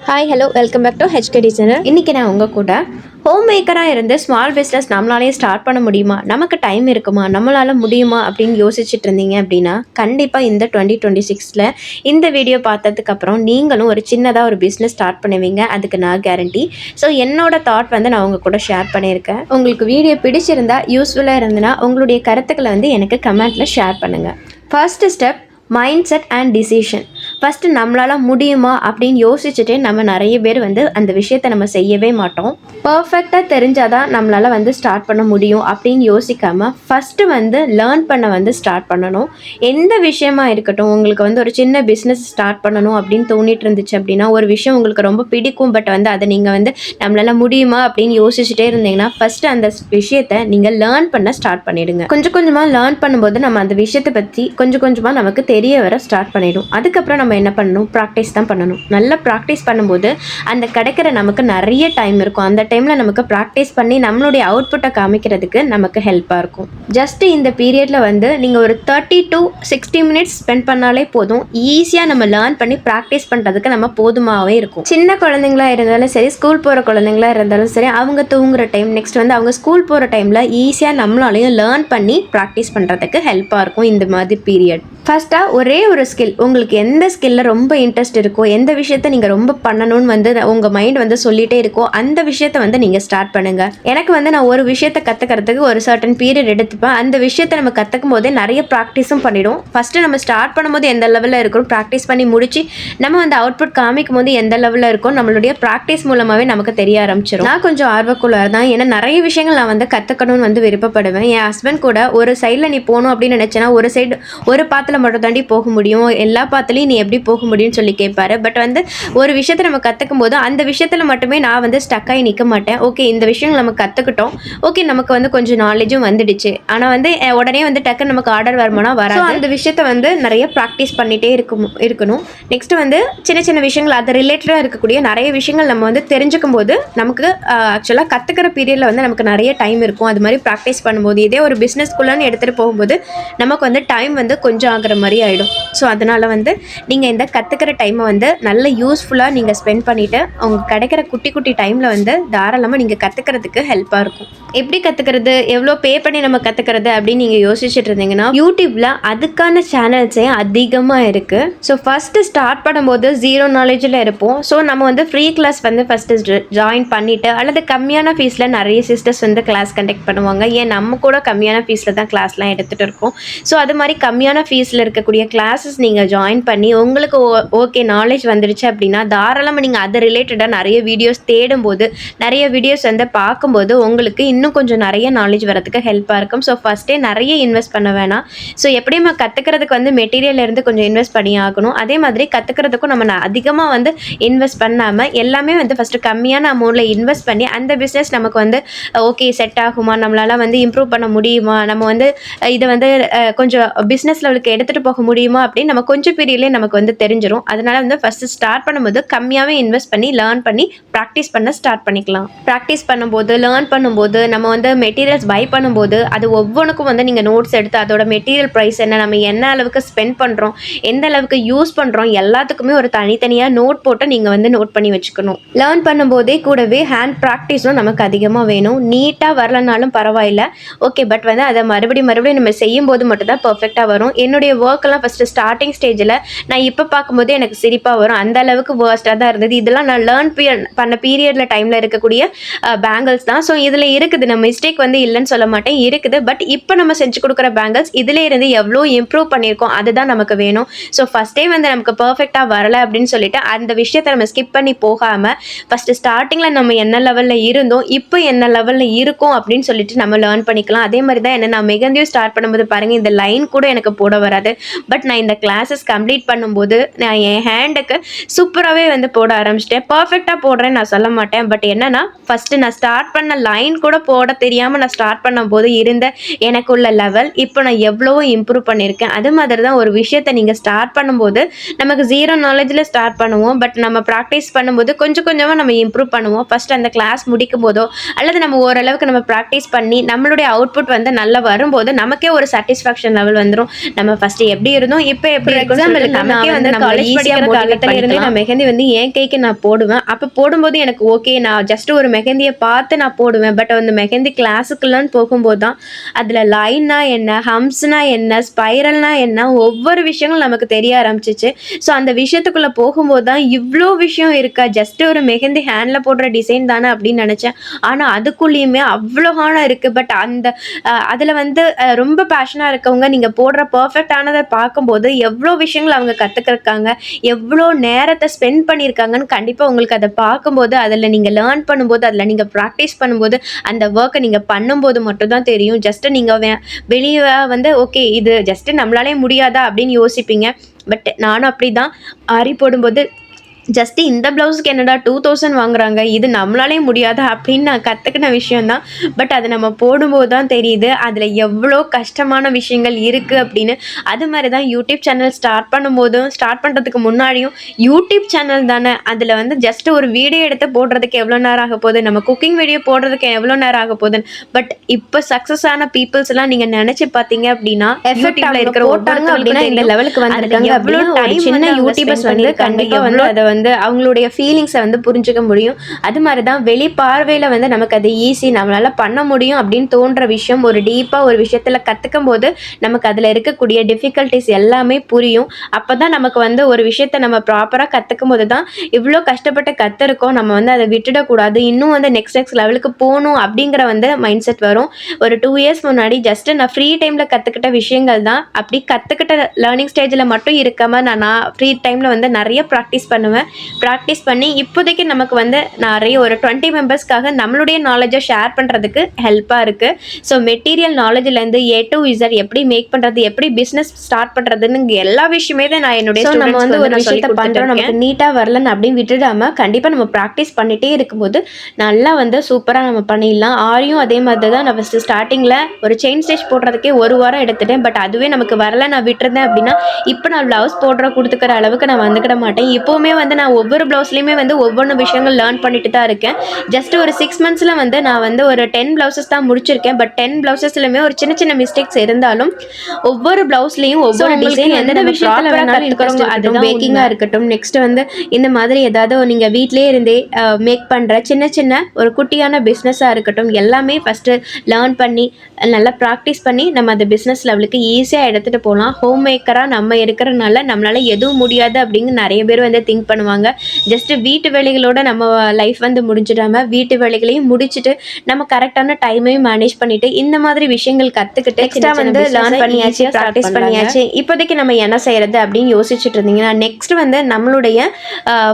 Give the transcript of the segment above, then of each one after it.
Hi hello welcome back to HKD channel. இன்றைக்கி நான் உங்கள் கூட ஹோம் மேக்கராக இருந்து ஸ்மால் பிஸ்னஸ் நம்மளாலே ஸ்டார்ட் பண்ண முடியுமா, நமக்கு டைம் இருக்குமா, நம்மளால் முடியுமா அப்படின்னு யோசிச்சுட்டு இருந்தீங்க அப்படின்னா கண்டிப்பாக இந்த 2026 இந்த வீடியோ பார்த்ததுக்கப்புறம் நீங்களும் ஒரு சின்னதாக ஒரு பிஸ்னஸ் ஸ்டார்ட் பண்ணுவீங்க. அதுக்கு நான் கேரண்டி. ஸோ என்னோட தாட் நான் உங்கள் கூட ஷேர் பண்ணியிருக்கேன். உங்களுக்கு வீடியோ பிடிச்சிருந்தா யூஸ்ஃபுல்லாக இருந்ததுன்னா உங்களுடைய கருத்துக்களை எனக்கு கமெண்ட்டில் ஷேர் பண்ணுங்கள். First step mind set and decision. First நம்மளால் முடியுமா அப்படின்னு யோசிச்சுட்டே நம்ம நிறைய பேர் அந்த விஷயத்தை நம்ம செய்யவே மாட்டோம். பர்ஃபெக்டாக தெரிஞ்சால் தான் நம்மளால் ஸ்டார்ட் பண்ண முடியும் அப்படின்னு யோசிக்காமல் ஃபஸ்ட்டு லேர்ன் பண்ண ஸ்டார்ட் பண்ணணும். எந்த விஷயமா இருக்கட்டும், உங்களுக்கு ஒரு சின்ன பிஸ்னஸ் ஸ்டார்ட் பண்ணணும் அப்படின்னு தோணிட்டு இருந்துச்சு அப்படின்னா, ஒரு விஷயம் உங்களுக்கு ரொம்ப பிடிக்கும், பட் அதை நீங்கள் நம்மளால் முடியுமா அப்படின்னு யோசிச்சுட்டே இருந்தீங்கன்னா ஃபஸ்ட்டு அந்த விஷயத்தை நீங்கள் லேர்ன் பண்ண ஸ்டார்ட் பண்ணிவிடுங்க. கொஞ்சம் கொஞ்சமாக லேர்ன் பண்ணும்போது நம்ம அந்த விஷயத்தை பற்றி கொஞ்சம் கொஞ்சமாக நமக்கு தெரிய வர ஸ்டார்ட் பண்ணிடும். அதுக்கப்புறம் நம்ம என்ன பண்ணணும், ப்ராக்டிஸ் தான் பண்ணணும். நல்லா ப்ராக்டிஸ் பண்ணும்போது அந்த கிடைக்கிற நமக்கு நிறைய டைம் இருக்கும். அந்த டைமில் நமக்கு ப்ராக்டிஸ் பண்ணி நம்மளுடைய அவுட்புட்டை காமிக்கிறதுக்கு நமக்கு ஹெல்ப்பாக இருக்கும். ஜஸ்ட்டு இந்த பீரியடில் நீங்கள் ஒரு 30 to 60 மினிட்ஸ் ஸ்பெண்ட் பண்ணாலே போதும். ஈஸியாக நம்ம லேர்ன் பண்ணி ப்ராக்டிஸ் பண்ணுறதுக்கு நம்ம போதுமாகவே இருக்கும். சின்ன குழந்தைங்களா இருந்தாலும் சரி, ஸ்கூல் போகிற குழந்தைங்களா இருந்தாலும் சரி, அவங்க தூங்குற டைம், நெக்ஸ்ட் அவங்க ஸ்கூல் போகிற டைமில் ஈஸியாக நம்மளாலையும் லேர்ன் பண்ணி ப்ராக்டிஸ் பண்ணுறதுக்கு ஹெல்ப்பாக இருக்கும் இந்த மாதிரி பீரியட். ஃபஸ்ட்டாக ஒரே ஒரு ஸ்கில், உங்களுக்கு எந்த ஸ்கில்ல ரொம்ப இன்ட்ரெஸ்ட் இருக்கோ, எந்த விஷயத்த நீங்கள் ரொம்ப பண்ணணும்னு உங்கள் மைண்ட் சொல்லிகிட்டே இருக்கோ அந்த விஷயத்த நீங்கள் ஸ்டார்ட் பண்ணுங்கள். எனக்கு நான் ஒரு விஷயத்தை கற்றுக்கிறதுக்கு ஒரு சர்டன் பீரியட் எடுத்துப்பேன். அந்த விஷயத்தை நம்ம கற்றுக்கும் போதே நிறைய ப்ராக்டிஸும் பண்ணிவிடும். ஃபஸ்ட்டு நம்ம ஸ்டார்ட் பண்ணும்போது எந்த லெவலில் இருக்கிறோம், ப்ராக்டிஸ் பண்ணி முடிச்சு நம்ம அவுட்புட் காமிக்கும் போது எந்த லெவலில் இருக்கும், நம்மளுடைய ப்ராக்டிஸ் மூலமாகவே நமக்கு தெரிய ஆரம்பிச்சிடும். நான் கொஞ்சம் ஆர்வக்குள்ளாக தான், ஏன்னா நிறைய விஷயங்கள் நான் கற்றுக்கணும்னு விருப்பப்படுவேன். என் ஹஸ்பண்ட் கூட ஒரு சைடில் நீ போகணும் அப்படின்னு நினச்சேன்னா ஒரு சைடு ஒரு பாத்தில் மட்டும் தாண்டி போக முடியும், எல்லா பாத்துலையும் நீ எப்படி போக முடியும்னு சொல்லி கேட்பாரு. பட் ஒரு விஷயத்தை நம்ம கற்றுக்கும் போது அந்த விஷயத்தில் மட்டுமே நான் ஸ்டக்காகி நிற்க மாட்டேன். ஓகே, இந்த விஷயங்கள் நம்ம கற்றுக்கிட்டோம், ஓகே நமக்கு கொஞ்சம் நாலேஜும் வந்துடுச்சு, ஆனால் உடனே டக்குன்னு நமக்கு ஆர்டர் வருமானா வராது. அந்த விஷயத்தை நிறைய ப்ராக்டிஸ் பண்ணிகிட்டே இருக்கணும். நெக்ஸ்ட் சின்ன சின்ன விஷயங்கள் அது ரிலேட்டடாக இருக்கக்கூடிய நிறைய விஷயங்கள் நம்ம தெரிஞ்சுக்கும் போது நமக்கு ஆக்சுவலாக கற்றுக்கிற பீரியடில் நமக்கு நிறைய டைம் இருக்கும். அது மாதிரி ப்ராக்டிஸ் பண்ணும்போது இதே ஒரு பிஸ்னஸ்குள்ளேன்னு எடுத்துகிட்டு போகும்போது நமக்கு டைம் கொஞ்சம் ஆகிற மாதிரி ஆகிடும். ஸோ அதனால் நீங்கள் இந்த கற்றுக்கிற டைமை நல்ல யூஸ்ஃபுல்லாக நீங்கள் ஸ்பெண்ட் பண்ணிவிட்டு உங்களுக்கு கிடைக்கிற குட்டி குட்டி டைமில் தாராளமாக நீங்கள் கற்றுக்கிறதுக்கு ஹெல்ப்பாக இருக்கும். எப்படி கற்றுக்கிறது, எவ்வளோ பே பண்ணி நம்ம கற்றுக்கிறது அப்படின்னு நீங்கள் யோசிச்சுட்டு இருந்தீங்கன்னா யூடியூப்பில் அதுக்கான சேனல்ஸே அதிகமாக இருக்குது. ஸோ ஃபஸ்ட்டு ஸ்டார்ட் பண்ணும்போது ஜீரோ நாலேஜில் இருப்போம். ஸோ நம்ம ஃப்ரீ கிளாஸ் ஃபஸ்ட்டு ஜாயின் பண்ணிவிட்டு அல்லது கம்மியான ஃபீஸில் நிறைய சிஸ்டர்ஸ் கிளாஸ் கண்டக்ட் பண்ணுவாங்க. ஏன் நம்ம கூட கம்மியான ஃபீஸில் தான் கிளாஸ்லாம் எடுத்துகிட்டு இருக்கோம். ஸோ அது மாதிரி கம்மியான ஃபீஸில் இருக்கக்கூடிய கிளாஸஸ் நீங்கள் ஜாயின் பண்ணி உங்களுக்கு ஓகே நாலேஜ் வந்துடுச்சு அப்படின்னா தாராளமாக நீங்கள் அது ரிலேட்டடாக நிறைய வீடியோஸ் தேடும்போது, நிறைய வீடியோஸ் பார்க்கும்போது உங்களுக்கு இன்னும் கொஞ்சம் நிறைய நாலேஜ் வரதுக்கு ஹெல்ப்பாக இருக்கும். ஸோ ஃபஸ்ட்டே நிறைய இன்வெஸ்ட் பண்ண வேணாம். ஸோ எப்படியும் கற்றுக்கிறதுக்கு மெட்டீரியல்லேருந்து கொஞ்சம் இன்வெஸ்ட் பண்ணி ஆகணும். அதே மாதிரி கற்றுக்கிறதுக்கும் நம்ம அதிகமாக இன்வெஸ்ட் பண்ணாமல் எல்லாமே ஃபஸ்ட்டு கம்மியான அமௌண்ட்டில் இன்வெஸ்ட் பண்ணி அந்த பிஸ்னஸ் நமக்கு ஓகே செட் ஆகுமா, நம்மளால் இம்ப்ரூவ் பண்ண முடியுமா, நம்ம இதை கொஞ்சம் பிஸ்னஸ் லெவலுக்கு எடுத்துகிட்டு போக முடியுமா அப்படின்னு நம்ம கொஞ்சம் பீரியட்லேயே நமக்கு தெரிஞ்சிடும். அதனால் ஃபஸ்ட்டு ஸ்டார்ட் பண்ணும்போது கம்மியாகவே இன்வெஸ்ட் பண்ணி லேர்ன் பண்ணி ப்ராக்டிஸ் பண்ண ஸ்டார்ட் பண்ணிக்கலாம். ப்ராக்டிஸ் பண்ணும்போது லேர்ன் பண்ணும்போது நம்ம மெட்டீரியல்ஸ் பை பண்ணும்போது அது ஒவ்வொன்றுக்கும் நீங்கள் நோட்ஸ் எடுத்து அதோட மெட்டீரியல் ப்ரைஸ் என்ன, நம்ம என்ன அளவுக்கு ஸ்பெண்ட் பண்ணுறோம், எந்த அளவுக்கு யூஸ் பண்ணுறோம், எல்லாத்துக்குமே ஒரு தனித்தனியாக நோட் போட்டு நீங்கள் நோட் பண்ணி வச்சுக்கணும். லேர்ன் பண்ணும்போதே கூடவே ஹேண்ட் ப்ராக்டிஸும் நமக்கு அதிகமாக வேணும். நீட்டாக வரலனாலும் பரவாயில்ல, ஓகே, பட் அதை மறுபடியும் நம்ம செய்யும்போது மட்டும் தான் பர்ஃபெக்டாக வரும். என்னுடைய ஒர்க்கெல்லாம் ஃபஸ்ட்டு ஸ்டார்டிங் ஸ்டேஜில் நான் இப்போ பார்க்கும்போது எனக்கு சிரிப்பாக வரும். அந்த அளவுக்கு வேர்ஸ்ட்டாக தான் இருந்தது. இதெல்லாம் நான் லேர்ன் பண்ண பீரியடில் டைமில் இருக்கக்கூடிய பேங்கிள்ஸ் தான். ஸோ இதில் இருக்குது, நம்ம மிஸ்டேக் இல்லைன்னு சொல்ல மாட்டேன், இருக்குது. பட் இப்போ நம்ம செஞ்சு கொடுக்குற பேங்கிள்ஸ் இதில் இருந்து எவ்வளோ இம்ப்ரூவ் பண்ணியிருக்கோம் அதுதான் நமக்கு வேணும். ஸோ ஃபஸ்ட்டே நமக்கு பர்ஃபெக்டாக வரலை அப்படின்னு சொல்லிட்டு அந்த விஷயத்தை நம்ம ஸ்கிப் பண்ணி போகாமல் ஃபஸ்ட்டு ஸ்டார்டிங்கில் நம்ம என்ன லெவலில் இருந்தோம், இப்போ என்ன லெவலில் இருக்கும் அப்படின்னு சொல்லிட்டு நம்ம லேர்ன் பண்ணிக்கலாம். அதே மாதிரி தான் நான் மெகந்தியும் ஸ்டார்ட் பண்ணும்போது பாருங்கள், இந்த லைன் கூட எனக்கு போட வராது. பட் நான் இந்த கிளாஸஸ் கம்ப்ளீட் பண்ணும்போது நான் என் ஹேண்டுக்கு சூப்பராகவே போட ஆரம்பிச்சிட்டேன். பர்ஃபெக்டாக போடுறேன்னு நான் சொல்ல மாட்டேன். பட் என்னன்னா ஃபஸ்ட்டு நான் ஸ்டார்ட் பண்ண லைன் கூட போட தெரியாமல் நான் ஸ்டார்ட் பண்ணும்போது இருந்த எனக்குள்ள லெவல் இப்போ நான் எவ்வளவோ இம்ப்ரூவ் பண்ணியிருக்கேன். அது மாதிரி தான் ஒரு விஷயத்தை நீங்கள் ஸ்டார்ட் பண்ணும்போது நமக்கு ஜீரோ நாலேஜில் ஸ்டார்ட் பண்ணுவோம். பட் நம்ம ப்ராக்டிஸ் பண்ணும்போது கொஞ்சம் கொஞ்சமாக நம்ம இம்ப்ரூவ் பண்ணுவோம். ஃபஸ்ட் அந்த கிளாஸ் முடிக்கும் போதோ அல்லது நம்ம ஓரளவுக்கு நம்ம ப்ராக்டிஸ் பண்ணி நம்மளுடைய அவுட்புட் நல்லா வரும்போது நமக்கே ஒரு சாட்டிஸ்ஃபேக்ஷன் லெவல் வந்துடும். நம்ம ஃபர்ஸ்ட் எப்படி இருந்தோம் இப்போ எப்படி எக்ஸாம்பிள் நமக்கே வந்து காலேஜ் படிக்கிற காலத்துல இருந்து நான் மெஹந்தி வந்து என் கைக்கு நான் போடுவேன். அப்போ போடும்போது எனக்கு ஓகே, நான் ஜஸ்ட் ஒரு மெஹந்தியை பார்த்து நான் போடுவேன். பட் அந்த மெஹந்தி கிளாஸுக்குலாம் போகும்போது தான் அதில் லைன்னா என்ன, ஹம்ஸ்னா என்ன, ஸ்பைரல்னா என்ன, ஒவ்வொரு விஷயங்களும் நமக்கு தெரிய ஆரம்பிச்சிச்சு. ஸோ அந்த விஷயத்துக்குள்ளே போகும்போது தான் இவ்வளோ விஷயம் இருக்கா, ஜஸ்ட் ஒரு மெஹந்தி ஹேண்டில் போடுற டிசைன் தானே அப்படின்னு நினச்சேன். ஆனால் அதுக்குள்ளேயுமே அவ்வளோ ஹானம் இருக்குது. பட் அந்த அதில் வந்து ரொம்ப பேஷனாக இருக்கவங்க நீங்கள் போடுற பர்ஃபெக்டானதை பார்க்கும்போது எவ்வளோ விஷயங்கள் அவங்க கற்றுக்கிருக்காங்க, எவ்வளோ நேரத்தை ஸ்பெண்ட் பண்ணியிருக்காங்கன்னு கண்டிப்பாக உங்களுக்கு அதை பார்க்கும்போது, அதில் நீங்கள் லேர்ன் பண்ணும்போது, அதில் நீங்கள் ப்ராக்டிஸ் பண்ணும்போது, அந்த ஒர்க்கை நீங்கள் பண்ணும்போது மட்டும்தான் தெரியும். ஜஸ்ட்டு நீங்கள் வெளியே வந்து ஓகே இது ஜஸ்ட்டு நம்மளாலே முடியாதா அப்படின்னு யோசிப்பீங்க. பட் நானும் அப்படி தான் ஆரி போடும்போது ஜஸ்ட்டு இந்த ப்ளவுஸுக்கு என்னடா 2000 வாங்குறாங்க, இது நம்மளாலே முடியாதா அப்படின்னு நான் கற்றுக்கின விஷயந்தான். பட் அது நம்ம போடும்போது தான் தெரியுது அதில் எவ்வளோ கஷ்டமான விஷயங்கள் இருக்குது அப்படின்னு. அது மாதிரி தான் யூடியூப் சேனல் ஸ்டார்ட் பண்ணுறதுக்கு முன்னாடியும் யூடியூப் சேனல் தானே, அதில் வந்து ஜஸ்ட்டு ஒரு வீடியோ எடுத்து போடுறதுக்கு எவ்வளோ நேரம் ஆக போகுது, நம்ம குக்கிங் வீடியோ போடுறதுக்கு எவ்வளோ நேரம் ஆக போகுதுன்னு. பட் இப்போ சக்ஸஸ் ஆன பீப்புள்ஸ் எல்லாம் நீங்கள் நினச்சி பார்த்தீங்க அப்படின்னா எஃபெக்டிவ்ல இருக்கிற போட்டாங்க அப்படின்னா இந்த லெவலுக்கு வந்துருக்காங்க. எவ்வளோ டைம் சின்ன யூடியூபர்ஸ் வந்து கண்டிப்பாக வந்து அதை வந்து அவங்களுடைய ஃபீலிங்ஸை வந்து புரிஞ்சுக்க முடியும். அது மாதிரி தான் வெளி பார்வையில் வந்து நமக்கு அது ஈஸி, நம்மளால் பண்ண முடியும் அப்படின்னு தோன்ற விஷயம் ஒரு டீப்பாக ஒரு விஷயத்தில் கற்றுக்கும் போது நமக்கு அதில் இருக்கக்கூடிய டிஃபிகல்ட்டிஸ் எல்லாமே புரியும். அப்போ தான் நமக்கு வந்து ஒரு விஷயத்தை நம்ம ப்ராப்பராக கற்றுக்கும் போது தான் இவ்வளோ கஷ்டப்பட்டு கற்றுருக்கோம், நம்ம வந்து அதை விட்டுடக்கூடாது, இன்னும் வந்து நெக்ஸ்ட் லெவலுக்கு போகணும் அப்படிங்கிற வந்து மைண்ட் செட் வரும். ஒரு 2 இயர்ஸ் முன்னாடி ஜஸ்ட்டு நான் ஃப்ரீ டைமில் கற்றுக்கிட்ட விஷயங்கள் தான். அப்படி கற்றுக்கிட்ட லேர்னிங் ஸ்டேஜில் மட்டும் இருக்காமல் நான் ஃப்ரீ டைமில் வந்து நிறைய ப்ராக்டிஸ் பண்ணுவேன். ப்ராக்டிஸ் பண்ணி இப்போதைக்கு நமக்கு வந்து நிறைய ஒரு 20 மெம்பர்ஸ்க்காக நம்மளுடைய நாலேஜை ஷேர் பண்ணுறதுக்கு ஹெல்ப்பாக இருக்குது. ஸோ மெட்டீரியல் நாலேஜ்லேருந்து A to Z எப்படி மேக் பண்ணுறது, எப்படி பிஸ்னஸ் ஸ்டார்ட் பண்ணுறதுன்னு எல்லா விஷயமே தான் நான் என்னுடைய நம்ம வந்து ஒரு விஷயத்தை பண்ணுறோம், நமக்கு நீட்டாக வரலன்னு அப்படின்னு விட்டுடாமல் கண்டிப்பாக நம்ம ப்ராக்டிஸ் பண்ணிகிட்டே இருக்கும்போது நல்லா வந்து சூப்பராக நம்ம பண்ணிடலாம். ஆரியும் அதே மாதிரி தான். நான் ஃபஸ்ட்டு ஸ்டார்டிங்கில் ஒரு செயின் ஸ்டிச் போடுறதுக்கே 1 வாரம் எடுத்துட்டேன். பட் அதுவே நமக்கு வரல, நான் விட்டுருந்தேன் அப்படின்னா இப்போ நான் ப்ளவுஸ் கொடுத்துக்கிற அளவுக்கு நான் வந்துக்கிட மாட்டேன். இப்போவுமே வந்து நான் ஒவ்வொரு ப்ளவுஸ்லையுமே வந்து ஒவ்வொன்று விஷயங்கள் லேர்ன் பண்ணிட்டு தான் இருக்கேன். ஜஸ்ட் ஒரு 6 மந்த்ஸில் வந்து நான் வந்து ஒரு 10 ப்ளவுசஸ் தான் முடிச்சிருக்கேன். பட் 10 ப்ளவுசஸ்லையுமே ஒரு சின்ன சின்ன மிஸ்டேக்ஸ் இருந்தாலும் ஒவ்வொரு ப்ளவுஸ்லையும் ஒவ்வொரு டிசைன் எந்த விஷயத்தில் கற்றுக்கிறோங்க, அதுதான் பேக்கிங்காக இருக்கட்டும், நெக்ஸ்ட் வந்து இந்த மாதிரி ஏதாவது நீங்கள் வீட்டிலே இருந்தே மேக் பண்ணுற சின்ன சின்ன ஒரு குட்டியான பிஸ்னஸாக இருக்கட்டும், எல்லாமே ஃபஸ்ட்டு லேர்ன் பண்ணி நல்லா ப்ராக்டிஸ் பண்ணி நம்ம அந்த பிஸ்னஸ் லெவலுக்கு ஈஸியாக எடுத்துகிட்டு போகலாம். ஹோம் மேக்கராக நம்ம இருக்கிறனால நம்மளால் எதுவும் முடியாது அப்படிங்க நிறைய பேர் வந்து திங்க் பண்ணுவாங்க. ஜஸ்ட் வீட்டு வேலைகளோட நம்ம லைஃப் வந்து முடிஞ்சிடாம வீட்டு வேலைகளையும் முடிச்சுட்டு நம்ம கரெக்டான டைமையும் மேனேஜ் பண்ணிட்டு இந்த மாதிரி விஷயங்கள் கற்றுக்கிட்டு எக்ஸ்ட்ரா வந்து லேர்ன் பண்ணியாச்சு, ப்ராக்டிஸ் பண்ணியாச்சு. இப்போதைக்கு நம்ம என்ன செய்யறது அப்படின்னு யோசிச்சுட்டு இருந்தீங்கன்னா நெக்ஸ்ட் வந்து நம்மளுடைய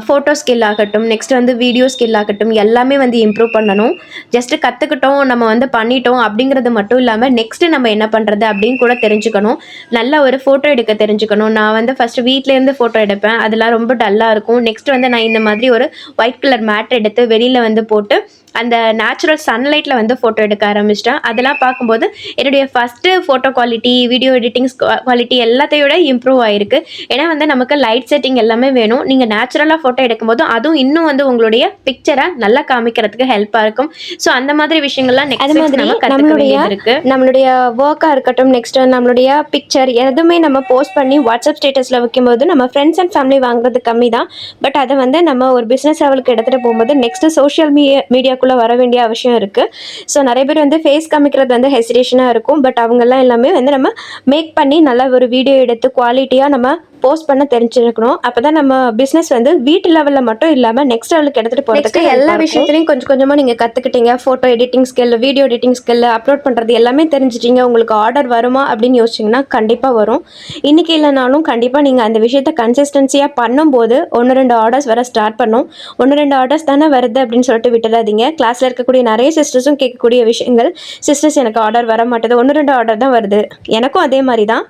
ஃபோட்டோ ஸ்கில் ஆகட்டும், நெக்ஸ்ட் வந்து வீடியோ ஸ்கில் ஆகட்டும், எல்லாமே வந்து இம்ப்ரூவ் பண்ணணும். ஜஸ்ட் கற்றுக்கிட்டோம் நம்ம வந்து பண்ணிட்டோம் அப்படிங்கிறது மட்டும் இல்லாமல் நெக்ஸ்ட் நம்ம என்ன பண்ணுறது அப்படின்னு கூட தெரிஞ்சுக்கணும். நல்லா ஒரு ஃபோட்டோ எடுக்க தெரிஞ்சுக்கணும். நான் வந்து ஃபஸ்ட்டு வீட்டிலேருந்து ஃபோட்டோ எடுப்பேன், அதெல்லாம் ரொம்ப டல்லாக இருக்கும். நெக்ஸ்ட் வந்து நான் இந்த மாதிரி ஒரு ஒயிட் கலர் மேட் எடுத்து வெளியில் வந்து போட்டு அந்த நேச்சுரல் சன்லைட்டில் வந்து ஃபோட்டோ எடுக்க ஆரம்பிச்சிட்டேன். அதெல்லாம் பார்க்கும்போது என்னுடைய first photo quality, video editings quality எல்லாத்தையோட இம்ப்ரூவ் ஆகிருக்கு. ஏன்னா வந்து நமக்கு லைட் செட்டிங் எல்லாமே வேணும். நீங்கள் நேச்சுரலாக ஃபோட்டோ எடுக்கும்போது அதுவும் இன்னும் வந்து உங்களுடைய பிக்சரை நல்லா காமிக்கிறதுக்கு ஹெல்ப்பாக இருக்கும். ஸோ அந்த மாதிரி விஷயங்கள்லாம் நெக்ஸ்ட் நம்ம கற்றுக்க இருக்கு. நம்மளுடைய ஒர்க்காக இருக்கட்டும், நெக்ஸ்ட் நம்மளுடைய பிக்சர் எதுவுமே நம்ம போஸ்ட் பண்ணி வாட்ஸ்அப் ஸ்டேட்டஸில் வைக்கும்போது நம்ம ஃப்ரெண்ட்ஸ் அண்ட் ஃபேமிலி வாங்குறது கம்மி தான். பட் அதை வந்து நம்ம ஒரு பிஸ்னஸ் லெவலுக்கு எடுத்துகிட்டு போகும்போது நெக்ஸ்ட் சோஷியல் மீடியாக்குள்ளே வர வேண்டிய அவசியம் இருக்குது. ஸோ நிறைய பேர் வந்து ஃபேஸ் காமிக்கிறது வந்து ஹெசிடேஷனாக இருக்கும். பட் அவங்கெல்லாம் எல்லாமே வந்து நம்ம மேக் பண்ணி நல்லா ஒரு வீடியோ எடுத்து குவாலிட்டியாக நம்ம போஸ்ட் பண்ண தெரிஞ்சிருக்கணும். அப்போ தான் நம்ம பிஸ்னஸ் வந்து வீட்டு லெவலில் மட்டும் இல்லாமல் நெக்ஸ்ட் லெவலுக்கு எடுத்துகிட்டு போகிறதுக்கு எல்லா விஷயத்துலையும் கொஞ்சம் கொஞ்சமாக நீங்கள் கற்றுக்கிட்டீங்க. Photo editing skill, video editing skill, upload பண்ணுறது எல்லாமே தெரிஞ்சிட்டிங்க. உங்களுக்கு ஆர்டர் வருமா அப்படின்னு யோசிச்சிங்கன்னா கண்டிப்பாக வரும். இன்றைக்கி இல்லைனாலும் கண்டிப்பாக நீங்கள் அந்த விஷயத்தை கன்சிஸ்டன்சியாக பண்ணும்போது 1-2 ஆர்டர்ஸ் வர ஸ்டார்ட் பண்ணும். 1-2 ஆர்டர்ஸ் தானே வருது அப்படின்னு சொல்லிட்டு விட்டுறாதீங்க. கிளாஸில் இருக்கக்கூடிய நிறைய சிஸ்டர்ஸும் கேட்கக்கூடிய விஷயங்கள், சிஸ்டர்ஸ் எனக்கு ஆர்டர் வர மாட்டேது, 1-2 ஆர்டர் தான் வருது. எனக்கும் அதே மாதிரி தான்,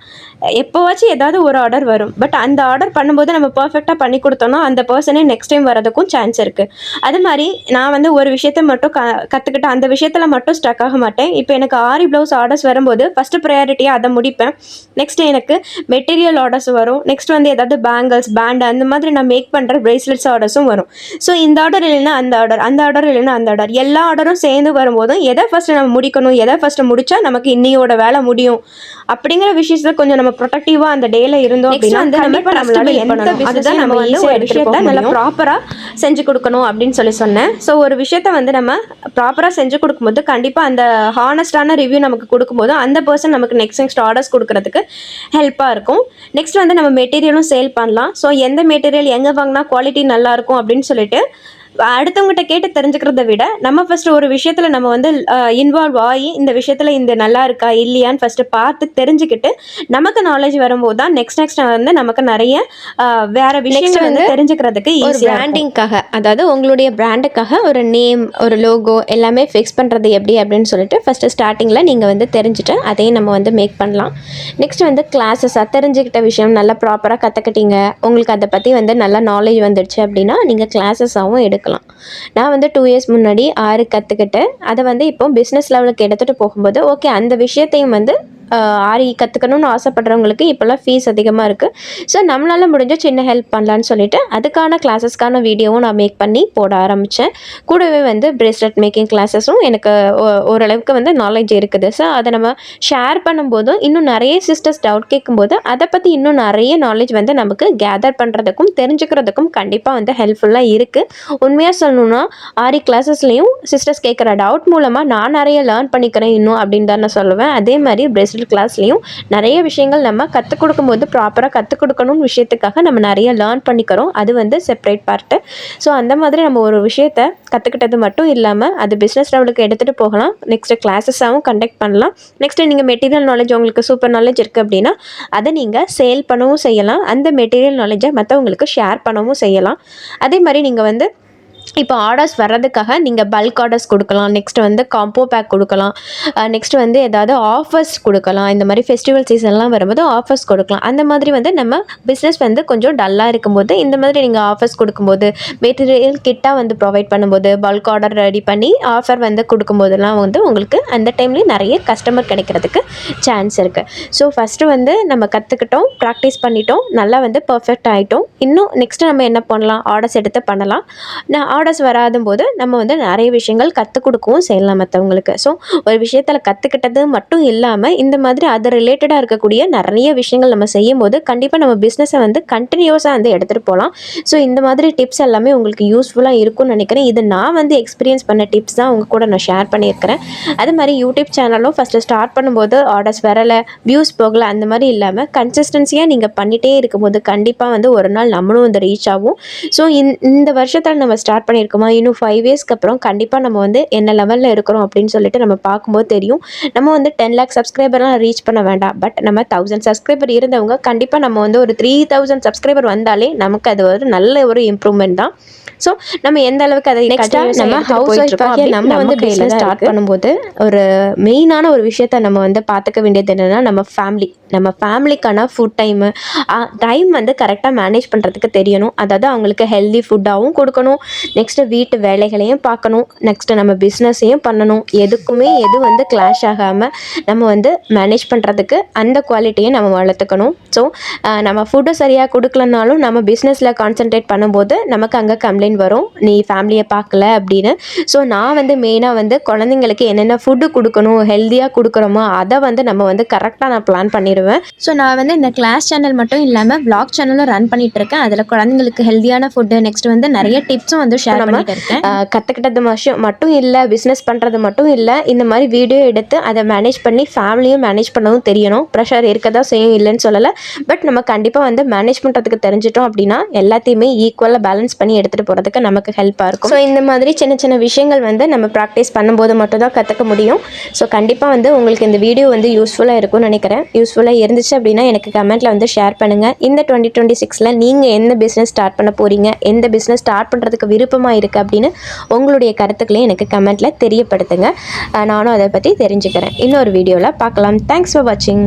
எப்போவாச்சும் ஏதாவது ஒரு ஆர்டர் வரும். பட் அந்த ஆர்டர் பண்ணும்போது நம்ம பர்ஃபெக்டாக பண்ணி கொடுத்தோம்னா அந்த பர்சனே நெக்ஸ்ட் டைம் வரதுக்கும் சான்ஸ் இருக்குது. அது மாதிரி நான் வந்து ஒரு விஷயத்த மட்டும் கற்றுக்கிட்டு அந்த விஷயத்தில் மட்டும் ஸ்டக் ஆக மாட்டேன். இப்போ எனக்கு ஆரி ப்ளவுஸ் ஆர்டர்ஸ் வரும்போது ஃபஸ்ட்டு ப்ரையாரிட்டியாக அதை முடிப்பேன். நெக்ஸ்ட்டு எனக்கு மெட்டீரியல் ஆர்டர்ஸ் வரும். நெக்ஸ்ட் வந்து ஏதாவது பேங்கிள்ஸ், பேண்டு அந்த மாதிரி நான் மேக் பண்ணுற ப்ரேஸ்லெட்ஸ் ஆர்டர்ஸும் வரும். ஸோ இந்த ஆர்டர் இல்லைன்னா அந்த ஆர்டர், அந்த ஆர்டர் இல்லைன்னா அந்த ஆர்டர், எல்லா ஆர்டரும் சேர்ந்து வரும்போதும் எதை ஃபஸ்ட்டு நம்ம முடிக்கணும், எதை ஃபஸ்ட்டு முடித்தா நமக்கு இன்னையோட வேலை முடியும் அப்படிங்கிற விஷயத்தில் கொஞ்சம் நம்ம ப்ரொடக்டிவாக அந்த டேல இருந்தோம் அப்படின்னா வந்து நம்மளால எந்த பிசினஸ் நம்ம வந்து ஒரு விஷயத்த நல்லா ப்ராப்பராக செஞ்சு கொடுக்கணும் அப்படின்னு சொன்னேன். ஸோ ஒரு விஷயத்த வந்து நம்ம ப்ராப்பராக செஞ்சு கொடுக்கும்போது கண்டிப்பாக அந்த ஹானஸ்டான ரிவ்யூ நமக்கு கொடுக்கும்போது அந்த பர்சன் நமக்கு நெக்ஸ்ட் ஆர்டர்ஸ் கொடுக்கறதுக்கு ஹெல்ப்பாக இருக்கும். நெக்ஸ்ட் வந்து நம்ம மெட்டீரியலும் சேல் பண்ணலாம். ஸோ எந்த மெட்டீரியல் எங்கே வாங்கினா குவாலிட்டி நல்லாயிருக்கும் அப்படின்னு சொல்லிட்டு அடுத்தவங்ககிட்ட கேட்டு தெரிஞ்சுக்கிறத விட நம்ம ஃபஸ்ட்டு ஒரு விஷயத்தில் நம்ம வந்து இன்வால்வ் ஆகி இந்த விஷயத்தில் இந்த நல்லா இருக்கா இல்லையான்னு ஃபஸ்ட்டு பார்த்து தெரிஞ்சுக்கிட்டு நமக்கு நாலேஜ் வரும்போது தான் நெக்ஸ்ட் வந்து நமக்கு நிறைய வேறு விஷயங்கள் வந்து தெரிஞ்சுக்கிறதுக்கு ஒரு பிராண்டிங்காக, அதாவது உங்களுடைய பிராண்டுக்காக ஒரு நேம், ஒரு லோகோ எல்லாமே ஃபிக்ஸ் பண்ணுறது எப்படி அப்படின்னு சொல்லிட்டு ஃபஸ்ட்டு ஸ்டார்டிங்கில் நீங்கள் வந்து தெரிஞ்சுட்டு அதையும் நம்ம வந்து மேக் பண்ணலாம். நெக்ஸ்ட் வந்து கிளாஸஸாக தெரிஞ்சுக்கிட்ட விஷயம் நல்லா ப்ராப்பராக கற்றுக்கிட்டீங்க, உங்களுக்கு அதை பற்றி வந்து நல்லா நாலேஜ் வந்துடுச்சு அப்படின்னா நீங்கள் கிளாஸஸாகவும் எடுக்கலாம். நான் வந்து 2 இயர்ஸ் முன்னாடி ஆரி கற்றுக்கிட்டேன். அதை வந்து இப்போ பிஸ்னஸ் லெவலுக்கு எடுத்துகிட்டு போகும்போது ஓகே அந்த விஷயத்தையும் வந்து ஆரி கற்றுக்கணும்னு ஆசைப்படுறவங்களுக்கு இப்போல்லாம் ஃபீஸ் அதிகமாக இருக்குது. ஸோ நம்மளால் முடிஞ்ச சின்ன ஹெல்ப் பண்ணலான்னு சொல்லிட்டு அதுக்கான கிளாஸஸ்க்கான வீடியோவும் நான் மேக் பண்ணி போட ஆரம்பித்தேன். கூடவே வந்து பிரேஸ்லெட் மேக்கிங் கிளாஸஸும் எனக்கு ஓரளவுக்கு வந்து நாலேஜ் இருக்குது. ஸோ அதை நம்ம ஷேர் பண்ணும்போதும் இன்னும் நிறைய சிஸ்டர்ஸ் டவுட் கேட்கும்போது அதை பற்றி இன்னும் நிறைய நாலேஜ் வந்து நமக்கு கேதர் பண்ணுறதுக்கும் தெரிஞ்சுக்கிறதுக்கும் கண்டிப்பாக வந்து ஹெல்ப்ஃபுல்லாக இருக்குது. உண்மையாக சொல்லணுன்னா ஆரி கிளாஸஸ்லேயும் சிஸ்டர்ஸ் கேட்குற டவுட் மூலமாக நான் நிறைய லேர்ன் பண்ணிக்கிறேன் இன்னும் அப்படின்னு தான் நான் சொல்லுவேன். அதே மாதிரி பிரேஸ்லெட் கிளாஸ்லையும் நிறைய விஷயங்கள் நம்ம கற்றுக் கொடுக்கும்போது ப்ராப்பராக கற்றுக் கொடுக்கணும்னு விஷயத்துக்காக நம்ம நிறைய லேர்ன் பண்ணிக்கிறோம். அது வந்து செப்பரேட் பார்ட்டு. ஸோ அந்த மாதிரி நம்ம ஒரு விஷயத்த கற்றுக்கிட்டது மட்டும் இல்லாமல் அது பிஸ்னஸ் லெவலுக்கு எடுத்துகிட்டு போகலாம். நெக்ஸ்ட்டு கிளாஸஸாகவும் கண்டக்ட் பண்ணலாம். நெக்ஸ்ட்டு நீங்கள் மெட்டீரியல் நாலேஜ் உங்களுக்கு சூப்பர் நாலேஜ் இருக்குது அப்படின்னா அதை நீங்கள் சேல் பண்ணவும் செய்யலாம். அந்த மெட்டீரியல் நாலேஜை மற்றவங்களுக்கு ஷேர் பண்ணவும் செய்யலாம். அதே மாதிரி நீங்கள் வந்து இப்போ ஆர்டர்ஸ் வர்றதுக்காக நீங்கள் பல்க் ஆர்டர்ஸ் கொடுக்கலாம். நெக்ஸ்ட் வந்து காம்போ பேக் கொடுக்கலாம். நெக்ஸ்ட் வந்து ஏதாவது ஆஃபர்ஸ் கொடுக்கலாம். இந்த மாதிரி ஃபெஸ்டிவல் சீசன்லாம் வரும்போது ஆஃபர்ஸ் கொடுக்கலாம். அந்த மாதிரி வந்து நம்ம பிஸ்னஸ் வந்து கொஞ்சம் டல்லாக இருக்கும்போது இந்த மாதிரி நீங்கள் ஆஃபர்ஸ் கொடுக்கும்போது, மெட்டீரியல் கிட்டாக வந்து ப்ரொவைட் பண்ணும்போது, பல்க் ஆர்டர் ரெடி பண்ணி ஆஃபர் வந்து கொடுக்கும்போதெல்லாம் வந்து உங்களுக்கு அந்த டைம்லேயும் நிறைய கஸ்டமர் கிடைக்கிறதுக்கு சான்ஸ் இருக்குது. ஸோ ஃபஸ்ட்டு வந்து நம்ம கற்றுக்கிட்டோம், ப்ராக்டிஸ் பண்ணிட்டோம், நல்லா வந்து பர்ஃபெக்ட் ஆகிட்டோம். இன்னும் நெக்ஸ்ட்டு நம்ம என்ன பண்ணலாம், ஆர்டர்ஸ் எடுத்து பண்ணலாம். ஆர்டர்ஸ் வராதும் போது நம்ம வந்து நிறைய விஷயங்கள் கற்றுக் கொடுக்கவும் செய்யலாம் மற்றவங்களுக்கு. ஸோ ஒரு விஷயத்தில் கற்றுக்கிட்டது மட்டும் இல்லாமல் இந்த மாதிரி அது ரிலேட்டடாக இருக்கக்கூடிய நிறைய விஷயங்கள் நம்ம செய்யும் போது கண்டிப்பாக நம்ம பிஸ்னஸை வந்து கண்டினியூஸாக வந்து எடுத்துகிட்டு போகலாம். ஸோ இந்த மாதிரி டிப்ஸ் எல்லாமே உங்களுக்கு யூஸ்ஃபுல்லாக இருக்கும்னு நினைக்கிறேன். இது நான் வந்து எக்ஸ்பீரியன்ஸ் பண்ண டிப்ஸ் தான் உங்கள் கூட நான் ஷேர் பண்ணியிருக்கிறேன். அது மாதிரி யூடியூப் சேனலும் ஃபஸ்ட்டு ஸ்டார்ட் பண்ணும்போது ஆர்டர்ஸ் வரலை, வியூஸ் போகலை, அந்த மாதிரி இல்லாமல் கன்சிஸ்டன்சியாக நீங்கள் பண்ணிகிட்டே இருக்கும்போது கண்டிப்பாக வந்து ஒரு நாள் நம்மளும் வந்து ரீச் ஆகும். ஸோ இந்த வருஷத்தில் நம்ம ஸ்டார்ட் பண்ணியிருக்கோமா, இன்னும் 5 இயர்ஸ்க்கு அப்புறம் கண்டிப்பாக நம்ம வந்து என்ன லெவலில் இருக்கிறோம் அப்படின்னு சொல்லிட்டு நம்ம பார்க்கும்போது தெரியும். நம்ம வந்து 10 lakh சப்ஸ்கிரைபர்லாம் ரீச் பண்ண வேண்டாம். பட் நம்ம 1000 சப்ஸ்கிரைபர் இருந்தவங்க கண்டிப்பாக நம்ம வந்து ஒரு 3000 சப்ஸ்கிரைபர் வந்தாலே நமக்கு அது ஒரு நல்ல ஒரு இம்ப்ரூவ்மெண்ட் தான். ஸோ நம்ம எந்த அளவுக்கு அதை நம்ம ஹவுஸ் ஒய்ஃப்காக நம்ம வந்து பிஸ்னஸ் ஸ்டார்ட் பண்ணும்போது ஒரு மெயினான ஒரு விஷயத்த நம்ம வந்து பார்த்துக்க வேண்டியது என்னென்னா நம்ம ஃபேமிலிக்கான ஃபுட் டைம் வந்து கரெக்டாக மேனேஜ் பண்ணுறதுக்கு தெரியணும். அதாவது அவங்களுக்கு ஹெல்தி ஃபுட்டாகவும் கொடுக்கணும், நெக்ஸ்ட்டு வீட்டு வேலைகளையும் பார்க்கணும், நெக்ஸ்ட்டு நம்ம பிஸ்னஸையும் பண்ணணும். எதுக்குமே எது வந்து கிளாஷ் ஆகாமல் நம்ம வந்து மேனேஜ் பண்ணுறதுக்கு அந்த குவாலிட்டியை நம்ம வளர்த்துக்கணும். ஸோ நம்ம ஃபுட்டு சரியாக கொடுக்கலனாலும் நம்ம பிஸ்னஸில் கான்சென்ட்ரேட் பண்ணும்போது நமக்கு அங்கே கம்ப்ளைண்ட் வரும், நீ ஃபேமிலியை பார்க்கல அப்படின்னு. ஸோ நான் வந்து மெயினாக வந்து குழந்தைங்களுக்கு என்னென்ன ஃபுட்டு கொடுக்கணும், ஹெல்த்தியாக கொடுக்குறோமோ அதை வந்து நம்ம வந்து கரெக்டாக நான் பிளான் பண்ணிடுவேன். ஸோ நான் வந்து இந்த கிளாஸ் சேனல் மட்டும் இல்லாமல் vlog சேனலும் ரன் பண்ணிட்டு இருக்கேன். அதில் குழந்தைங்களுக்கு ஹெல்த்தியான ஃபுட்டு, நெக்ஸ்ட் வந்து நிறைய டிப்ஸும் வந்து ஷேர் பண்ணிட்டு இருக்கேன். கற்றுக்கிட்டது மட்டும் இல்லை, பிஸ்னஸ் பண்ணுறது மட்டும் இல்லை, இந்த மாதிரி வீடியோ எடுத்து அதை மேனேஜ் பண்ணி ஃபேமிலியும் மேனேஜ் பண்ணவும் தெரியணும். ப்ரெஷர் இருக்க தான் செய்யும், இல்லைன்னு சொல்லலை. பட் நம்ம கண்டிப்பாக வந்து மேனேஜ் பண்ணுறதுக்கு தெரிஞ்சிட்டோம் அப்படின்னா எல்லாத்தையுமே ஈக்குவலாக பேலன்ஸ் பண்ணி எடுத்துகிட்டு போகிறதுக்கு நமக்கு ஹெல்ப்பாக இருக்கும். ஸோ இந்த மாதிரி சின்ன சின்ன விஷயங்கள் வந்து நம்ம ப்ராக்டிஸ் பண்ணும்போது மட்டும் தான் கற்றுக்க முடியும். ஸோ கண்டிப்பாக வந்து உங்களுக்கு இந்த வீடியோ வந்து யூஸ்ஃபுல்லாக இருக்கும்னு நினைக்கிறேன். யூஸ்ஃபுல்லாக இருந்துச்சு அப்படின்னா எனக்கு கமெண்ட்டில் வந்து ஷேர் பண்ணுங்கள். இந்த 2026 நீங்கள் எந்த பிஸ்னஸ் ஸ்டார்ட் பண்ண போகிறீங்க, எந்த பிஸ்னஸ் ஸ்டார்ட் பண்ணுறதுக்கு விருப்பமாக இருக்குது அப்படின்னு உங்களுடைய கருத்துக்களையும் எனக்கு கமெண்ட்டில் தெரியப்படுத்துங்க. நானும் அதை பற்றி தெரிஞ்சுக்கிறேன். இன்னொரு வீடியோவில் பார்க்கலாம். தேங்க்ஸ் ஃபார் வாட்சிங்.